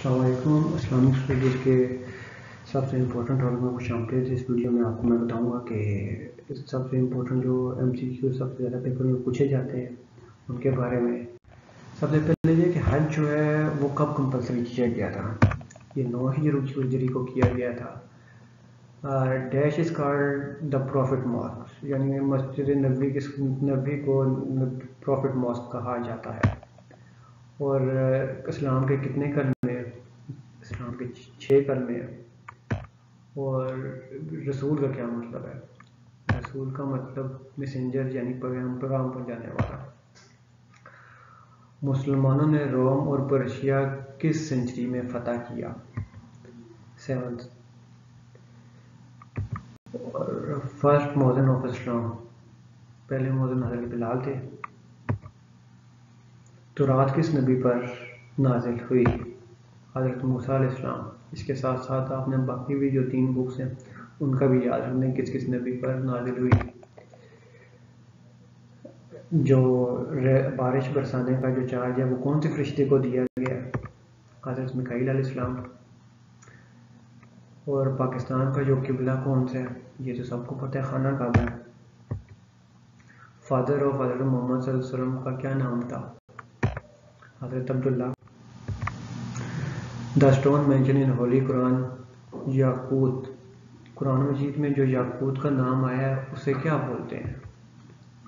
السلام علیکم. Islamic studies کے سب سے امپورٹنٹ ٹاپک میں خوش آمدید. اس ویڈیو میں آپ کو میں بتاؤں گا کہ سب سے امپورٹنٹ جو ایم سی کیو سب سے زیادہ پیپر میں پوچھے جاتے ہیں ان کے بارے میں. سب سے پہلے یہ کہ حج جو ہے وہ کب کمپلسری کیا گیا تھا. یہ 9 ہجری کو کیا گیا تھا. This is called the prophet mosque, یعنی مسجد نبوی کو پروفٹ ماسک کہا جاتا ہے. اور اسلام کے کتنے کلمے؟ اسلام کے 6 کلمے ہیں. اور رسول کا کیا مطلب ہے؟ رسول کا مطلب میسنجر، یعنی پیغام پہنچانے والا. مسلمانوں نے روم اور پرشیا کس سینچری میں فتح کیا؟ 7th. اور فرسٹ مؤذن آف اسلام، پہلے مؤذن حضرت بلال تھے. تورات کس نبی پر نازل ہوئی؟ حضرت موسیٰ علیہ السلام. اس کے ساتھ ساتھ آپ نے باقی بھی جو 3 بکس ہیں ان کا بھی یاد رکھنا کس کس نبی پر نازل ہوئی. جو بارش برسانے کا جو چارج ہے وہ کون سے فرشتے کو دیا گیا؟ حضرت میکائیل علیہ السلام. اور پاکستان کا جو قبلہ کون سا ہے؟ یہ تو سب کو پتہ ہے، خانہ کعبہ ہے. فادر آف حضرت محمد صلی اللہ علیہ وسلم کا کیا نام تھا؟ حضرت عبداللہ. The stone mention in Holy Quran یاقوت. قرآن مجید میں جو یاقوت کا نام آیا ہے اسے کیا بولتے ہیں؟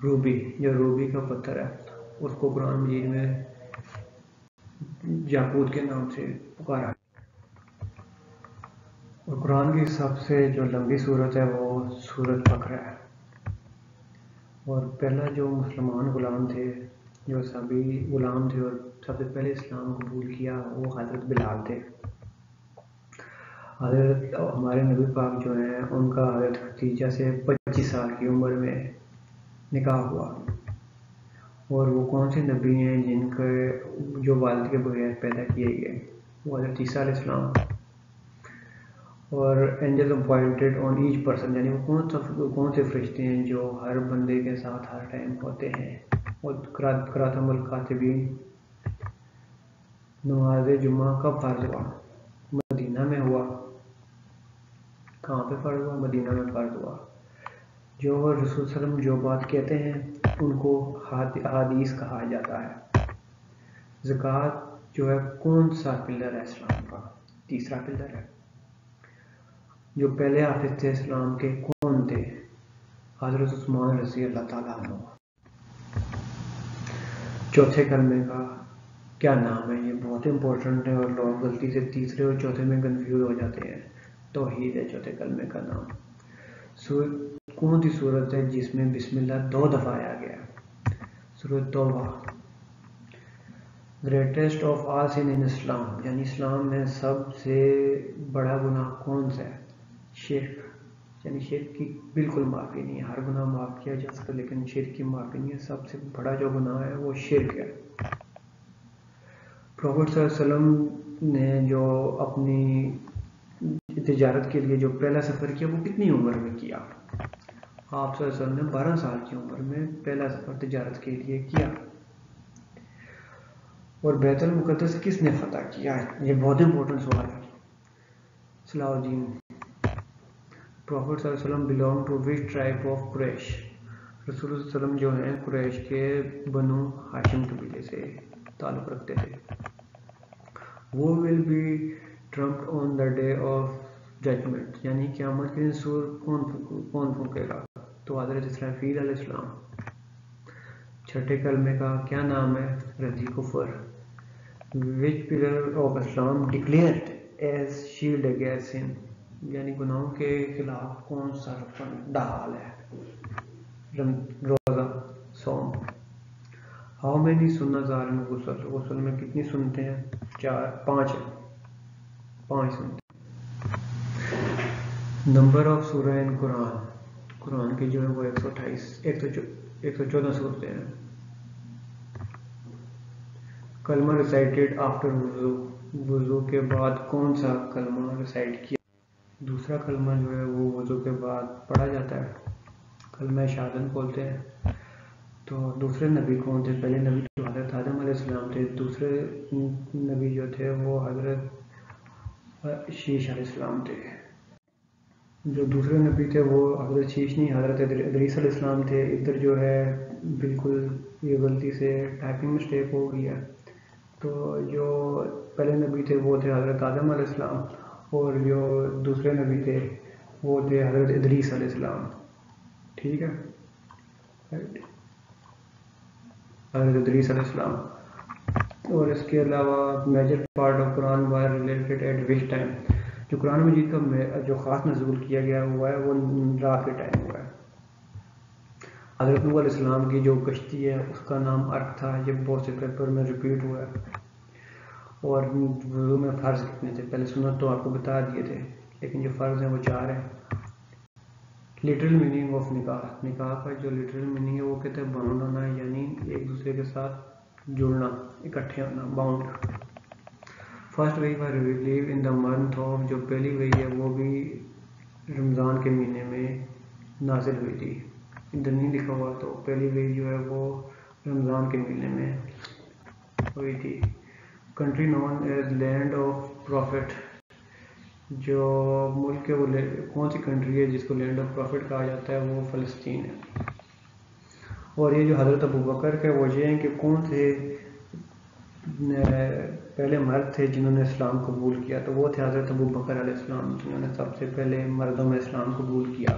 روبی. جو روبی کا پتھر ہے اس کو قرآن مجید میں یاقوت کے نام سے پکارا. اور قرآن کی سب سے جو لمبی سورت ہے وہ سورت بقرہ ہے. اور پہلا جو مسلمان غلام تھے، جو سبھی غلام تھے اور سب سے پہلے اسلام قبول کیا وہ حضرت بلال تھے. حضرت ہمارے نبی پاک جو ہیں ان کا حضرت خدیجہ سے 25 سال کی عمر میں نکاح ہوا. اور وہ کون سے نبی ہیں جن کے جو والد کے بغیر پیدا کیے گئے؟ وہ حضرت عیسیٰ علیہ السلام. اور angel appointed on each person, یعنی وہ کون سے فرشتے ہیں جو ہر بندے کے ساتھ ہر ٹائم ہوتے ہیں؟ اور کراتم الکاتبین. نماز جمعہ کب فرض ہوا؟ مدینہ میں ہوا. کہاں پہ فرض ہوا؟ مدینہ میں فرض ہوا. جو رسول صلی اللہ علیہ وسلم جو بات کہتے ہیں ان کو احادیث کہا جاتا ہے. زکوٰۃ جو ہے کون سا پلر ہے اسلام کا؟ تیسرا پلر ہے. جو پہلے حافظ تھے اسلام کے کون تھے؟ حضرت عثمان رضی اللہ تعالیٰ عنہ. چوتھے کلمے کا کیا نام ہے؟ یہ بہت امپورٹنٹ ہے اور لوگ غلطی سے تیسرے اور چوتھے میں کنفیوز ہو جاتے ہیں. توحید ہے چوتھے کلمے کا نام. کون سی صورت ہے جس میں بسم اللہ 2 دفعہ آیا گیا؟ سورۃ توبہ. گریٹسٹ آف آل سن ان اسلام، یعنی اسلام میں سب سے بڑا گناہ کون سا ہے؟ شرک. یعنی شرک کی بالکل معافی نہیں ہے. ہر گناہ معاف کیا جا سکتا لیکن شرک کی معافی نہیں ہے. سب سے بڑا جو گناہ ہے وہ شرک ہے. پروفٹ صلی اللہ علیہ وسلم نے جو اپنی تجارت کے لیے جو پہلا سفر کیا وہ کتنی عمر میں کیا؟ آپ صلی اللہ علیہ وسلم نے 12 سال کی عمر میں پہلا سفر تجارت کے لیے کیا. اور بیت المقدس کس نے فتح کیا ہے؟ یہ بہت امپورٹنٹ سوال ہے. صلاح الدین. پروفٹ صلی اللہ علیہ وسلم belong to which tribe of قریش. رسول اللہ علیہ وسلم جو ہیں قریش کے بنو ہاشم قبیلے سے تعلق رکھتے تھے. وہ will be trumped on the day of judgment، یعنی قیامت کے دن سور کون پھونکے گا؟ تو حضرت اسرافیل علیہ السلام. چھٹے کلمے کا کیا نام ہے؟ ردی کفر. which pillar of Islam declared as shield against sin، یعنی گناہوں کے خلاف کون سا رکن ڈھال ہے؟ روزہ، صوم. ہاؤ مینی سنت آر ان غسل. غسل میں کتنی سنتیں ہیں؟ 5 سنتیں. نمبر آف سورہ ان قرآن. قرآن کی جو ہے وہ 114 سورتیں ہیں. کلمہ ریسائٹیڈ آفٹر وضو. وضو کے بعد کون سا کلمہ ریسائٹ کیا؟ دوسرا کلمہ جو ہے وہ وضو کے بعد پڑھا جاتا ہے، کلمہ شہادت بولتے ہیں. تو دوسرے نبی کون تھے؟ پہلے نبی تو حضرت آدم علیہ السلام تھے. دوسرے نبی جو تھے وہ حضرت شیش علیہ السلام تھے. جو دوسرے نبی تھے وہ حضرت شیش نہیں حضرت ادریس علیہ السلام تھے. ادھر جو ہے بالکل یہ غلطی سے ٹائپنگ مسٹیک ہو گئی ہے. تو جو پہلے نبی تھے وہ تھے حضرت آدم علیہ السلام، اور جو دوسرے نبی تھے وہ تھے حضرت ادریس علیہ السلام. ٹھیک ہے، حضرت ادریس علیہ السلام. اور اس کے علاوہ major part of Quran were related at which time, جو قرآن مجید کا جو خاص نزول کیا گیا ہوا ہے وہ رات کے ٹائم ہوا ہے. حضرت نوح علیہ السلام کی جو کشتی ہے اس کا نام ارک تھا. یہ بہت سے پیپر میں ریپیٹ ہوا ہے. اور وضو میں فرض کتنے تھے؟ پہلے سنت تو آپ کو بتا دیے تھے، لیکن جو فرض ہیں وہ 4 ہیں. لٹرل میننگ آف نکاح، نکاح کا جو لٹرل میننگ ہے وہ کہتے ہیں باؤنڈ ہونا، یعنی ایک دوسرے کے ساتھ جڑنا، اکٹھے ہونا، باؤنڈ. فرسٹ وہی پر reveal in the month of, جو پہلی وہی ہے وہ بھی رمضان کے مہینے میں نازل ہوئی تھی. ادھر نہیں لکھا ہوا تو پہلی وہی جو ہے وہ رمضان کے مہینے میں ہوئی تھی. Country known as land of prophet, جو ملک ہے وہ کون سی کنٹری ہے جس کو لینڈ آف پروفٹ کہا جاتا ہے؟ وہ فلسطین ہے. اور یہ جو حضرت ابو بکر کے وہ یہ ہیں کہ کون سے پہلے مرد تھے جنہوں نے اسلام قبول کیا؟ تو وہ تھے حضرت ابو بکر علیہ السلام، جنہوں نے سب سے پہلے مردوں میں اسلام قبول کیا.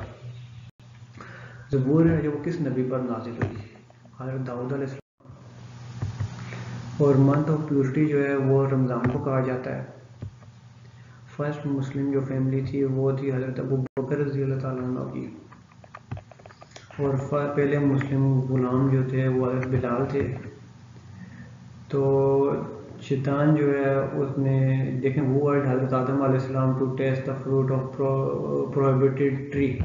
زبور ہے جو کس نبی پر نازل ہوئی؟ حضرت داؤد علیہ السلام. اور منتھ آف پیورٹی جو ہے وہ رمضان کو کہا جاتا ہے. فرسٹ مسلم جو فیملی تھی وہ تھی حضرت ابو بکر رضی اللہ تعالیٰ عنہ کی. اور پہلے مسلم غلام جو تھے وہ حضرت بلال تھے. تو شیطان جو ہے اس نے دیکھیں وہ حضرت آدم علیہ السلام to taste the fruit of prohibited tree,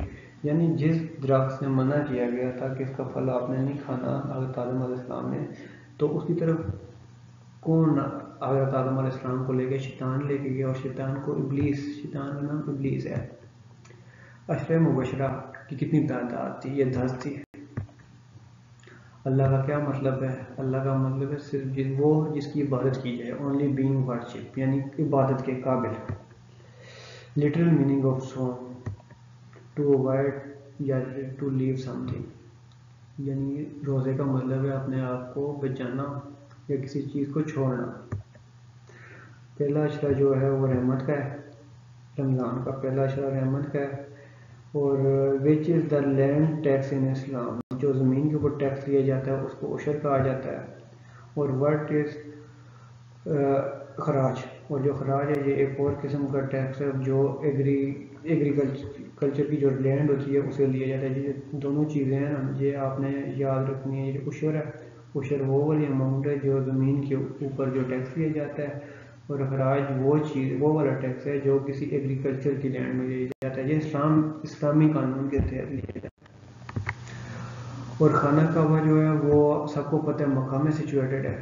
یعنی جس درخت سے منع کیا گیا تھا کہ اس کا پھل آپ نے نہیں کھانا حضرت آدم علیہ السلام نے، تو اس کی طرف کون حضرت آدم علیہ السلام کو لے کے شیطان لے کے گیا. اور شیطان کو ابلیس، شیطان کا نام ابلیس ہے. اشرہ مبشرہ کی کتنی تعداد تھی؟ یہ 10 تھی. اللہ کا کیا مطلب ہے؟ اللہ کا مطلب ہے صرف وہ جس کی عبادت کی جائے، اونلی بینگ ورشپ، یعنی عبادت کے قابل. لٹرل میننگ آف سوم، ٹو اوائڈ یا ٹو لیو سم تھنگ، یعنی روزے کا مطلب ہے اپنے آپ کو بچانا یا کسی چیز کو چھوڑنا. پہلا اشرہ جو ہے وہ رحمت کا ہے، رمضان کا پہلا اشرہ رحمت کا ہے. اور وچ از دا لینڈ ٹیکس ان اسلام، جو زمین کے اوپر ٹیکس لیا جاتا ہے اس کو عشر کہا جاتا ہے. اور وٹ از خراج، اور جو خراج ہے یہ ایک اور قسم کا ٹیکس ہے جو ایگریکلچر کی جو لینڈ ہوتی ہے اسے لیا جاتا ہے. یہ دونوں چیزیں ہیں نا، یہ آپ نے یاد رکھنی ہے. یہ عشر ہے، عشر وہ والی اماؤنٹ ہے جو زمین کے اوپر جو ٹیکس لیا جاتا ہے، اور خراج وہ چیز، وہ والا ٹیکس ہے جو کسی ایگریکلچر کی لینڈ میں لیا جاتا ہے. یہ اسلامی قانون کے تحت لیا جاتا ہے. اور خانہ کعبہ جو ہے وہ سب کو پتہ ہے مکہ میں سچویٹڈ ہے.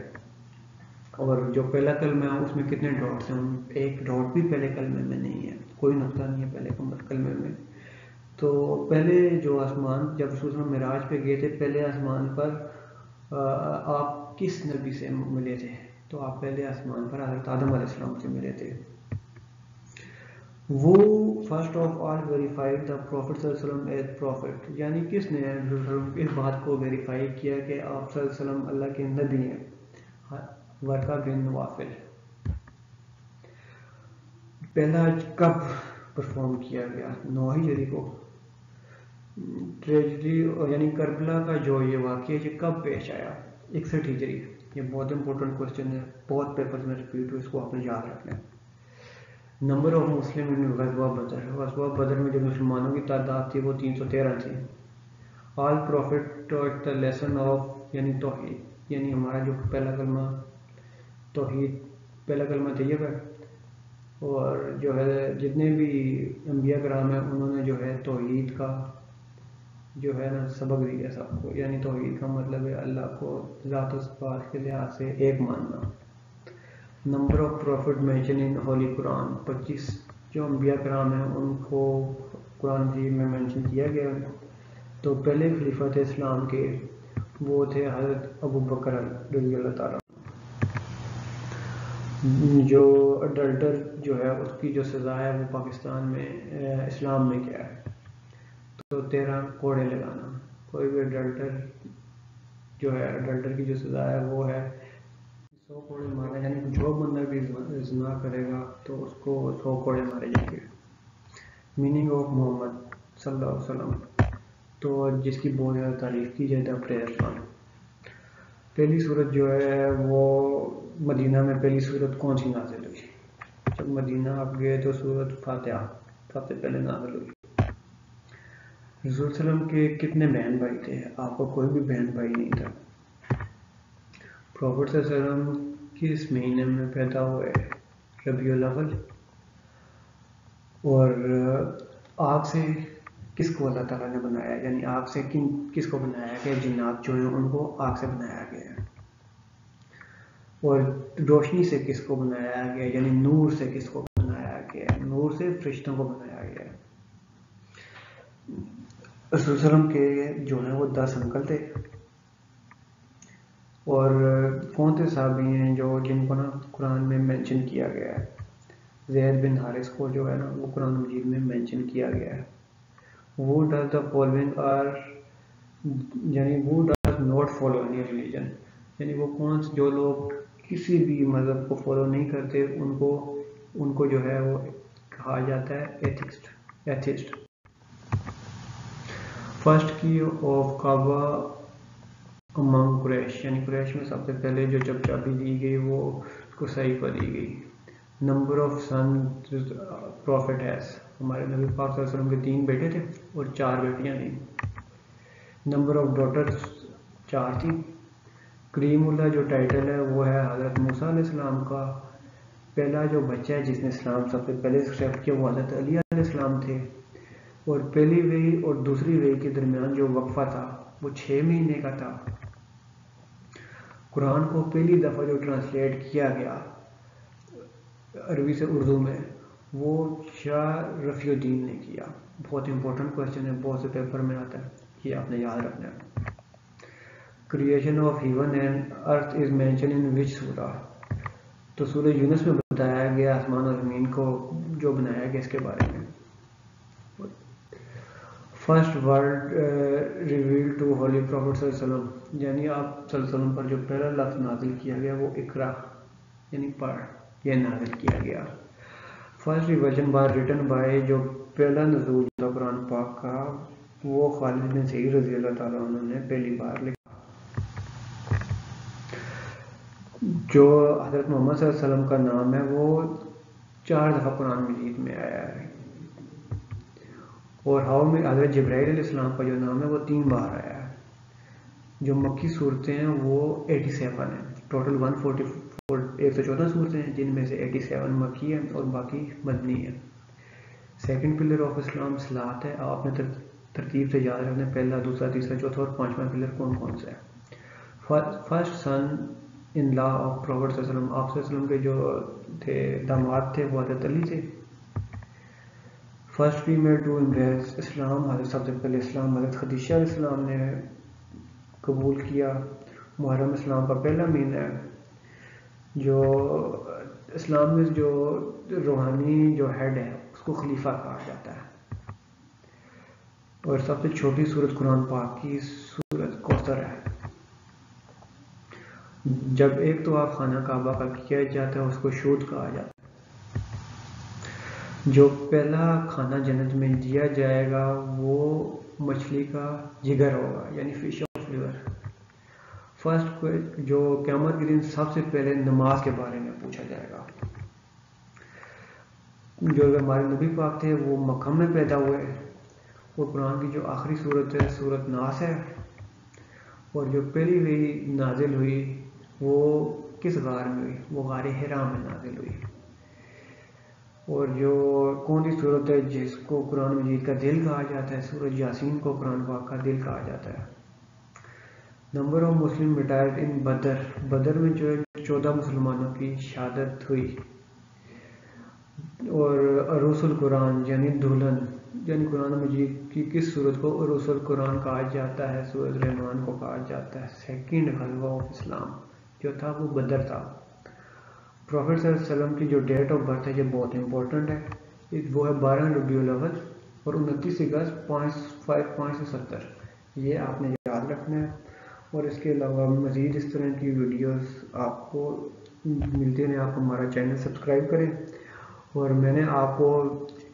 اور جو پہلا کلمہ ہے اس میں کتنے ڈاٹس ہیں؟ ایک ڈاٹ بھی پہلے کلمے میں نہیں ہے، کوئی نقطہ نہیں ہے پہلے کلمے میں. تو پہلے جو آسمان، جب رسول اللہ معراج پہ گئے تھے، پہلے آسمان پر آپ کس نبی سے ملے تھے؟ تو آپ پہلے آسمان پر حضرت آدم علیہ السلام سے ملے تھے. وہ first of all verified the prophet صلی اللہ علیہ وسلم ایز پروفٹ، یعنی کس نے اس بات کو ویریفائی کیا کہ آپ صلی اللہ علیہ وسلم اللہ کے نبی ہیں؟ ورقہ بن نوافل. پہلا حج کب پرفارم کیا گیا؟ 9 ہجری کو. ٹریجڈی یعنی کربلا کا جو یہ واقعہ یہ کب پیش آیا؟ 61 ہجری. یہ بہت امپورٹنٹ کوشچن ہے، بہت پیپرز میں ریپیٹ ہو، اس کو آپ نے یاد رکھنا ہے. نمبر آف مسلم ان غزوہ بدر، غزوہ بدر میں جو مسلمانوں کی تعداد تھی وہ 313 تھی. آل پروفٹ ٹاٹ دا لیسن آف، یعنی توحید، یعنی ہمارا جو پہلا کلمہ توحید، پہلا کلمہ طیب ہے. اور جو ہے جتنے بھی انبیاء کرام ہیں انہوں نے جو ہے توحید کا جو ہے نا سبق دیا سب کو. یعنی توحید کا مطلب ہے اللہ کو ذات و صفات کے لحاظ سے ایک ماننا. Number of prophet mention in Holy Quran, 25 جو انبیاء کرام ہیں ان کو قرآن مجید میں مینشن کیا گیا. تو پہلے خلیفہ تھے اسلام کے، وہ تھے حضرت ابو بکر رضی اللہ تعالیٰ. جو اڈلٹر جو ہے اس کی جو سزا ہے وہ پاکستان میں اسلام میں کیا ہے؟ تو 13 کوڑے لگانا. کوئی بھی اڈلٹر جو ہے اڈلٹر کی جو سزا ہے وہ ہے 100 کوڑے مارنا. یعنی جو بندہ بھی زنا کرے گا تو اس کو 100 کوڑے مارے جائیں گے. میننگ آف محمد صلی اللہ علیہ وسلم تو جس کی بہت زیادہ تعریف کی جائے ڈاکٹر عرفان. پہلی صورت جو ہے وہ مدینہ میں پہلی صورت کون سی نازل ہوئی؟ جب مدینہ آپ گئے تو صورت فاتحہ سب سے پہلے نازل ہوئی. رسول صلی اللہ علیہ وسلم کے کتنے بہن بھائی تھے؟ آپ کو کوئی بھی بہن بھائی نہیں تھا. پروفٹ صلی اللہ علیہ وسلم کس مہینے میں پیدا ہوئے؟ ربیع الاول. اور آگ سے کس کو اللہ تعالیٰ نے بنایا؟ یعنی آگ سے کس کو بنایا کہ جنات جو ہیں ان کو آگ سے بنایا گیا ہے. اور روشنی سے کس کو بنایا گیا؟ یعنی نور سے کس کو بنایا گیا؟ نور سے فرشتوں کو بنایا گیا. رسول صلی اللہ علیہ وسلم کے جو ہیں وہ 10 انکل تھے. اور کون سے صحابی ہیں جن کو نا قرآن میں مینشن کیا گیا ہے؟ زید بن حارث کو جو ہے نا وہ قرآن مجید میں مینشن کیا گیا ہے. Who does the following are یعنی who does not follow any religion یعنی وہ کون جو لوگ کسی بھی مذہب کو فالو نہیں کرتے ان کو جو ہے وہ کہا جاتا ہے ایتھسٹ. فرسٹ کی آف کعبہ امنگ قریش یعنی قریش میں سب سے پہلے جو چابی دی گئی وہ اس کو صحیح پر دی گئی. Number of son prophet has ہمارے نبی پاک صلی اللہ علیہ وسلم کے 3 بیٹے تھے اور 4 بیٹیاں تھیں. نمبر آف ڈاٹرز 4 تھی. کریم اللہ جو ٹائٹل ہے وہ ہے حضرت موسیٰ علیہ السلام کا. پہلا جو بچہ ہے جس نے اسلام سب سے پہلے ایکسیپٹ کیا وہ حضرت علی علیہ السلام تھے. اور پہلی وحی اور دوسری وحی کے درمیان جو وقفہ تھا وہ 6 مہینے کا تھا. قرآن کو پہلی دفعہ جو ٹرانسلیٹ کیا گیا عربی سے اردو میں وہ شاہ رفیع الدین نے کیا. بہت امپورٹنٹ کوشچن ہے, بہت سے پیپر میں آتا ہے, یہ آپ نے یاد رکھنا ہے. Creation of heaven and earth is mention in which سورہ؟ تو سورہ یونس میں بتایا گیا آسمان اور زمین کو جو بنایا گیا اس کے بارے میں. First word reveal to holy prophet صلی اللہ علیہ وسلم یعنی آپ صلی اللہ علیہ وسلم پر جو پہلا لفظ نازل کیا گیا وہ اقرا یعنی پڑھ یہ نازل کیا گیا. First reversion bar written by جو پہلا نزول تھا قرآن پاک کا وہ خالد بن سعید رضی اللہ تعالیٰ عنہ نے پہلی بار لکھا. جو حضرت محمد صلی اللہ علیہ وسلم کا نام ہے وہ 4 دفعہ قرآن مجید میں آیا ہے. اور حضرت جبرائیل علیہ السلام کا جو نام ہے وہ 3 بار آیا ہے. جو مکی صورتیں ہیں وہ 87 ہیں. ٹوٹل 114 صورتیں ہیں جن میں سے 87 مکی ہیں اور باقی مدنی ہیں. سیکنڈ پلر آف اسلام صلاۃ ہے. آپ نے ترتیب سے یاد رکھنا ہے پہلا دوسرا تیسرا چوتھا اور 5واں پلر کون سا ہے. First son in law of prophet صلی اللہ علیہ وسلم آپ صلی اللہ علیہ وسلم کے جو تھے داماد تھے وہ حضرت علی تھے. فرسٹ فیمیل ٹو امبریس اسلام حضرت سب سے پہلے اسلام حضرت خدیجہ علیہ السلام نے قبول کیا. محرم اسلام کا پہلا مہینہ ہے. جو اسلام میں جو روحانی جو ہیڈ ہے اس کو خلیفہ کہا جاتا ہے. اور سب سے چھوٹی سورت قرآن پاک کی سورت کوثر ہے. جب ایک تو آپ خانہ کعبہ کا کیا جاتا ہے اس کو شوت کہا جاتا ہے. جو پہلا کھانا جنت میں دیا جائے گا وہ مچھلی کا جگر ہوگا یعنی فش آف لیور. فرسٹ جو قیامت کے دن سب سے پہلے نماز کے بارے میں پوچھا جائے گا. جو ہمارے نبی پاک تھے وہ مکہ میں پیدا ہوئے اور قرآن کی جو آخری صورت ہے صورت ناس ہے. اور جو پہلی وحی نازل ہوئی وہ کس غار میں ہوئی؟ وہ غار حرا میں نازل ہوئی. اور جو کون سی صورت ہے جس کو قرآن مجید کا دل کہا جاتا ہے؟ سورۃ یاسین کو قرآن پاک کا دل کہا جاتا ہے. نمبر آف مسلم ریٹائرڈ ان بدر میں جو 14 مسلمانوں کی شہادت ہوئی. اور عروس القرآن یعنی دلہن یعنی قرآن مجید کی کس صورت کو عروس القرآن کہا جاتا ہے؟ سورۃ رحمان کو کہا جاتا ہے. سیکنڈ غزوہ آف اسلام جو تھا وہ بدر تھا. پروفیٹ صلی اللہ علیہ وسلم کی جو ڈیٹ آف برتھ ہے یہ بہت امپورٹنٹ ہے. وہ ہے 12 ربیع الاول اور 29 اگست 570. یہ آپ نے یاد رکھنا ہے. اور اس کے علاوہ مزید اس طرح کی ویڈیوز آپ کو ملتے ہیں. آپ ہمارا چینل سبسکرائب کریں. اور میں نے آپ کو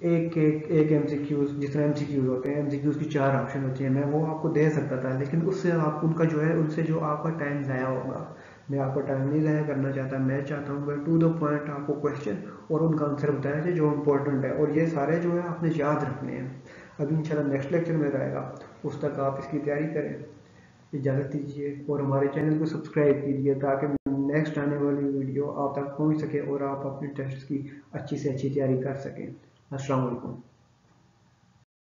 ایک ایم سی کیوز، جس طرح ایم سی کیوز ہوتے ہیں، ایم سی کیوز کی 4 آپشن ہوتی ہیں، میں وہ آپ کو دے سکتا تھا، لیکن اس سے آپ ان کا جو ہے ان سے جو آپ کا ٹائم ضائع ہوگا. میں آپ کا ٹائم نہیں ضائع کرنا چاہتا. میں چاہتا ہوں کہ ٹو دا پوائنٹ آپ کو کویشچن اور ان کا آنسر بتایا جائے جو امپورٹنٹ ہے. اور یہ سارے جو ہے آپ نے یاد رکھنے ہیں. ابھی انشاءاللہ نیکسٹ لیکچر میں رہے گا، اس تک آپ اس کی تیاری کریں. اجازت دیجیے اور ہمارے چینل کو سبسکرائب کیجیے تاکہ نیکسٹ آنے والی ویڈیو آپ تک پہنچ سکے اور آپ اپنے ٹیسٹ کی اچھی سے اچھی تیاری کر سکیں. السلام علیکم.